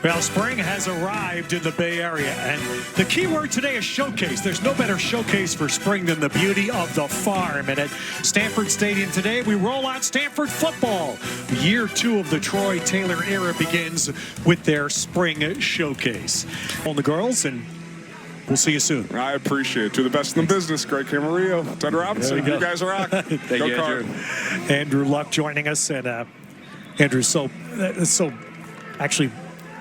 Well, spring has arrived in the Bay Area, and the key word today is showcase. There's no better showcase for spring than the beauty of the farm. And at Stanford Stadium today, we roll out Stanford football. Year 2 of the Troy Taylor era begins with their spring showcase. On the girls, and we'll see you soon. I appreciate it. To the best in the business, Greg Camarillo, Ted Robinson. You guys rock. Thank Go you, Card. Andrew Luck joining us, and Andrew's so actually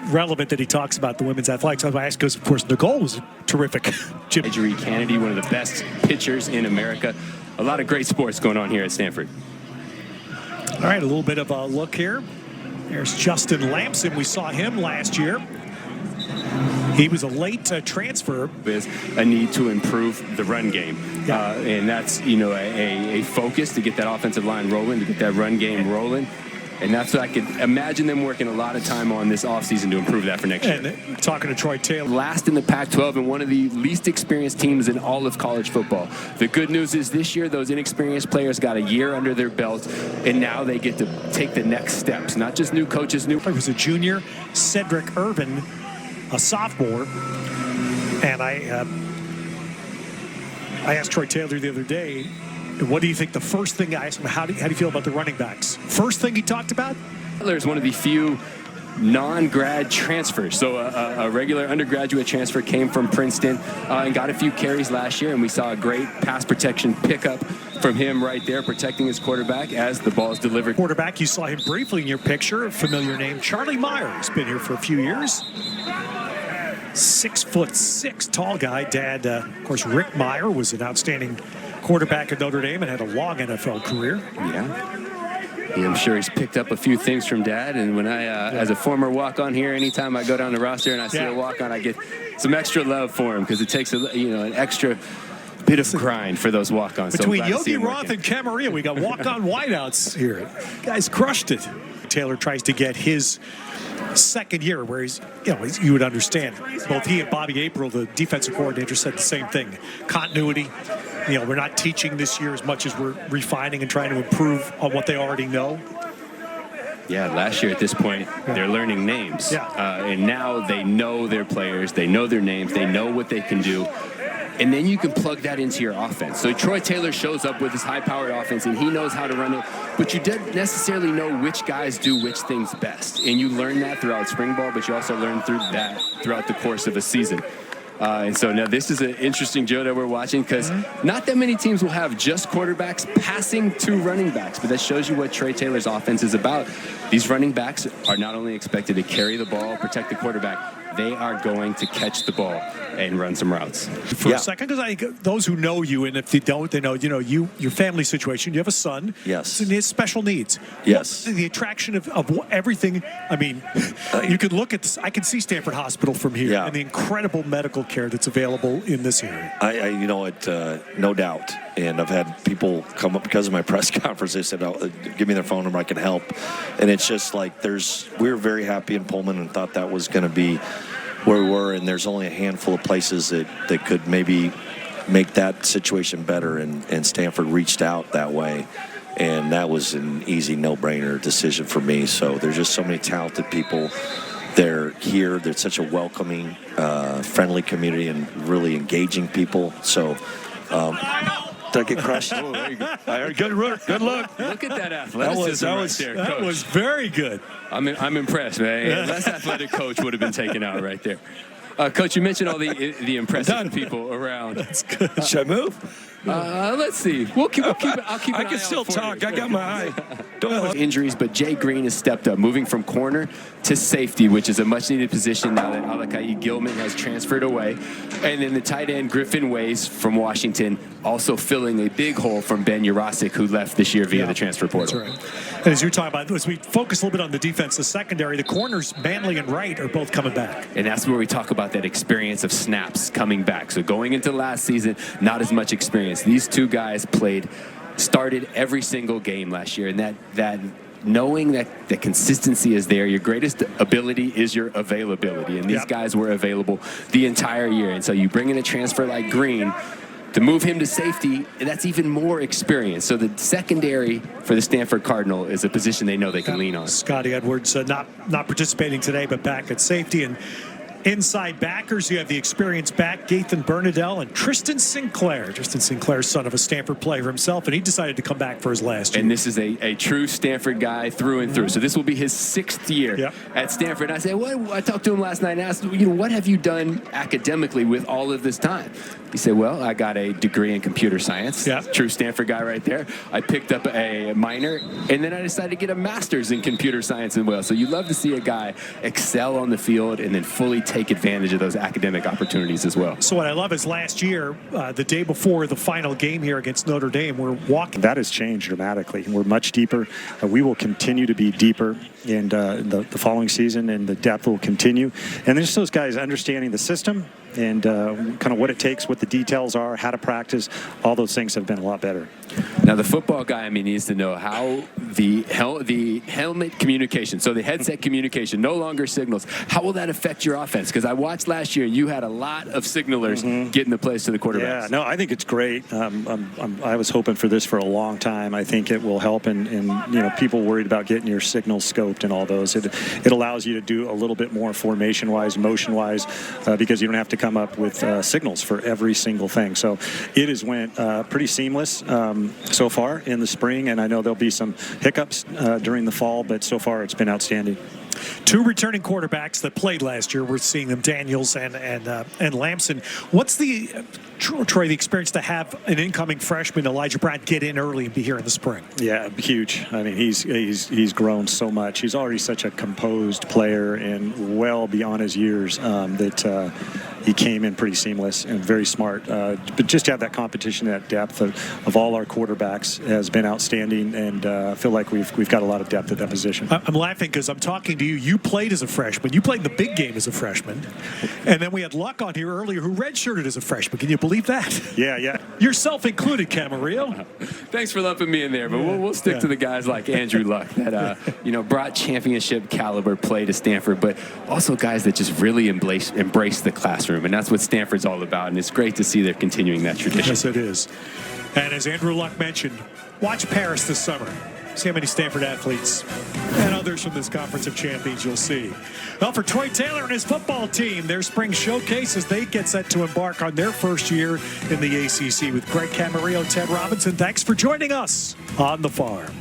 relevant that he talks about the women's athletics. I asked because, of course, Nicole was terrific. Marjorie Kennedy, one of the best pitchers in America. A lot of great sports going on here at Stanford. All right, a little bit of a look here. There's Justin Lamson. We saw him last year. He was a late transfer. There's a need to improve the run game. Yeah. And that's, a focus to get that offensive line rolling, to get that run game rolling. And that's what I could imagine them working a lot of time on this offseason to improve that for next year. And talking to Troy Taylor. Last in the Pac-12 and one of the least experienced teams in all of college football. The good news is this year those inexperienced players got a year under their belt, and now they get to take the next steps. Not just new coaches, He was a junior, Cedric Irvin, a sophomore. And I asked Troy Taylor the other day, what do you think the first thing I asked him, how do you feel about the running backs? First thing he talked about? There's one of the few non-grad transfers. So a regular undergraduate transfer came from Princeton and got a few carries last year, and we saw a great pass protection pickup from him right there, protecting his quarterback as the ball is delivered. Quarterback, you saw him briefly in your picture, a familiar name, Charlie Meyer. He's been here for a few years. 6'6", tall guy. Dad, of course, Rick Meyer was an outstanding quarterback at Notre Dame and had a long NFL career. Yeah, I'm sure he's picked up a few things from Dad. And when as a former walk-on here, anytime I go down the roster and I see a walk-on, I get some extra love for him because it takes an extra bit of grind for those walk-ons. Between Yogi Roth and Camarillo, we got walk-on wideouts here. Guys crushed it. Taylor tries to get his second year where he's, you would understand. Both he and Bobby April, the defensive coordinator, said the same thing. Continuity. We're not teaching this year as much as we're refining and trying to improve on what they already know. Yeah, last year at this point, they're learning names. And now they know their players, they know their names, they know what they can do. And then you can plug that into your offense. So Troy Taylor shows up with his high-powered offense, and he knows how to run it. But you didn't necessarily know which guys do which things best. And you learn that throughout spring ball, but you also learn throughout the course of a season. And so now this is an interesting Joe that we're watching because not that many teams will have just quarterbacks passing to running backs, but that shows you what Troy Taylor's offense is about. These running backs are not only expected to carry the ball, protect the quarterback, they are going to catch the ball and run some routes. For a second, because I think those who know you, and if they don't, they know, your family situation. You have a son. Yes. And he has special needs. Yes. The attraction of everything. I mean, you can look at this. I can see Stanford Hospital from here and the incredible medical care that's available in this area. No doubt. And I've had people come up because of my press conference. They said, give me their phone number, I can help. And it's just like we were very happy in Pullman and thought that was going to be where we were, and there's only a handful of places that could maybe make that situation better, and Stanford reached out that way, and that was an easy no-brainer decision for me. So there's just so many talented people. They're here. They're such a welcoming, friendly community and really engaging people. So did I get crushed? Oh, there you go. Good look. Look at that athleticism That was very good. I'm impressed, man. Yeah. Less athletic coach would have been taken out right there. Coach, you mentioned all the impressive people around. That's good. Should I move? Let's see. We'll keep it. I'll keep an eye I can still out for talk. you. I got my eye. Injuries, but Jay Green has stepped up, moving from corner to safety, which is a much-needed position now that Alakai Gilman has transferred away. And then the tight end, Griffin Ways from Washington, also filling a big hole from Ben Urasic, who left this year via the transfer portal. That's right. And as you're talking about, as we focus a little bit on the defense, the secondary, the corners, Manley and Wright, are both coming back. And that's where we talk about that experience of snaps coming back. So going into last season, not as much experience. These two guys started every single game last year, and that knowing that the consistency is there, your greatest ability is your availability, and these guys were available the entire year. And so you bring in a transfer like Green, To move him to safety, that's even more experience. So the secondary for the Stanford Cardinal is a position they know they can lean on. Scotty Edwards not participating today, but back at safety. And inside backers, you have the experienced back, Gathan Bernadelle, and Tristan Sinclair. Tristan Sinclair's son of a Stanford player himself, and he decided to come back for his last year. And this is a true Stanford guy through and through. So this will be his 6th year at Stanford. And I said, I talked to him last night and asked, what have you done academically with all of this time? He said, well, I got a degree in computer science. Yeah. True Stanford guy right there. I picked up a minor, and then I decided to get a master's in computer science as well. So you love to see a guy excel on the field and then fully take advantage of those academic opportunities as well. So what I love is last year, the day before the final game here against Notre Dame, we're walking. That has changed dramatically. We're much deeper. We will continue to be deeper in the following season, and the depth will continue. And there's those guys understanding the system and kind of what it takes, what the details are, how to practice. All those things have been a lot better. Now, the football guy, needs to know how the helmet communication, so the headset communication, no longer signals. How will that affect your offense? Because I watched last year, you had a lot of signalers getting the plays to the quarterbacks. Yeah, no, I think it's great. I was hoping for this for a long time. I think it will help in people worried about getting your signals scoped and all those. It allows you to do a little bit more formation-wise, motion-wise, because you don't have to come up with signals for every single thing. So it has went pretty seamless so far in the spring, and I know there'll be some hiccups during the fall, but so far it's been outstanding. 2 returning quarterbacks that played last year. We're seeing them, Daniels and Lamson. What's the Troy, the experience to have an incoming freshman, Elijah Brown, get in early and be here in the spring? Yeah, huge. I mean, he's grown so much. He's already such a composed player and well beyond his years that he came in pretty seamless and very smart. But just to have that competition, that depth of all our quarterbacks has been outstanding, and I feel like we've got a lot of depth at that position. I'm laughing because I'm talking to you. You played as a freshman. You played in the big game as a freshman. And then we had Luck on here earlier who redshirted as a freshman. Can you believe that? Yeah. Yourself included, Camarillo. Thanks for lumping me in there, but we'll stick to the guys like Andrew Luck that brought championship caliber play to Stanford, but also guys that just really embrace the classroom, and that's what Stanford's all about, and it's great to see they're continuing that tradition. Yes, it is. And as Andrew Luck mentioned, watch Paris this summer. See how many Stanford athletes and others from this Conference of Champions you'll see. Well, for Troy Taylor and his football team, their spring showcase as they get set to embark on their first year in the ACC with Greg Camarillo, Ted Robinson. Thanks for joining us on The Farm.